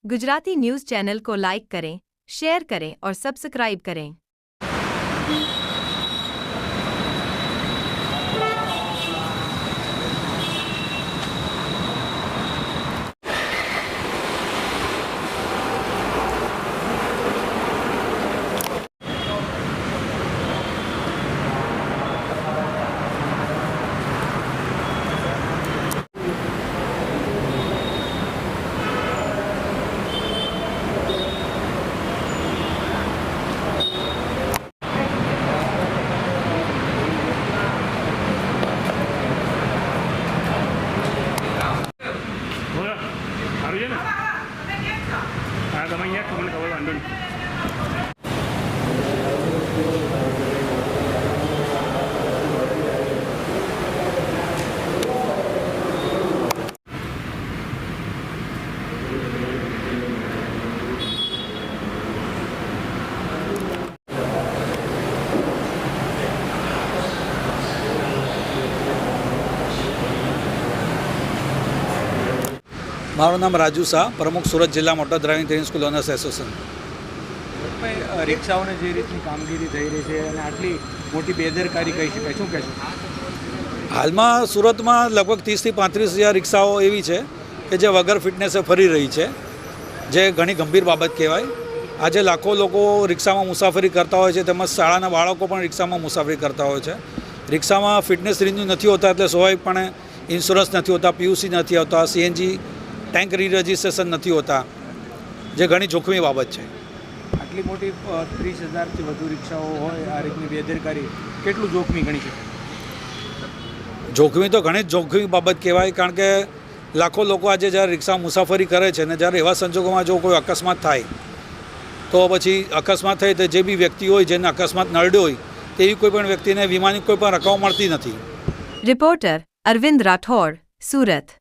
Gujarati news channel को like करें, share करें और सब्सक्राइब करें। સારું છે ને? હા, તમે અહીંયા તમને ખબર વાંધો નહીં. મારું નામ રાજુ શાહ, પ્રમુખ સુરત જિલ્લા motor driving training school owners association. રિક્ષાઓને જે રીતની કામગીરી થઈ રહી છે અને આટલી મોટી બેદરકારી કહી શકાય, શું કહેશો? હાલમાં સુરતમાં લગભગ 30,000 થી 35,000 રિક્ષાઓ એવી છે કે જે વગર ફિટનેસે ફરી રહી છે, જે ઘણી ગંભીર બાબત કહેવાય. આજે લાખો લોકો રિક્ષામાં મુસાફરી કરતા હોય છે, તેમજ શાળાના બાળકો પણ રિક્ષામાં મુસાફરી કરતા હોય છે. રિક્ષામાં ફિટનેસ રિન્યુ નથી હોતા, એટલે સ્વાભાવિકપણે ઇન્સ્યોરન્સ નથી હોતા, પીયુસી નથી હોતા, સીએનજી ટેન્ક રીરજિસ્ટ્રેશન નથી હોતા, જે ઘણી જોખમી બાબત છે. આટલી મોટી 30,000થી વધુ રિક્ષાઓ હોય, આ રીતની બેદરકારી કેટલું જોખમી ગણી છે? જોખમી તો ઘણી જ જોખમી બાબત કહેવાય, કારણ કે લાખો લોકો આજે જ્યારે રિક્ષામાં મુસાફરી કરે છે ને જ્યારે એવા સંજોગોમાં જો કોઈ અકસ્માત થાય તો પછી અકસ્માત થાય તો જે બી વ્યક્તિ હોય જેને અકસ્માત નડ્યો હોય તેવી કોઈ પણ વ્યક્તિને વીમાની કોઈ પણ રકમ મળતી નથી. રિપોર્ટર અરવિંદ રાઠોડ, સુરત.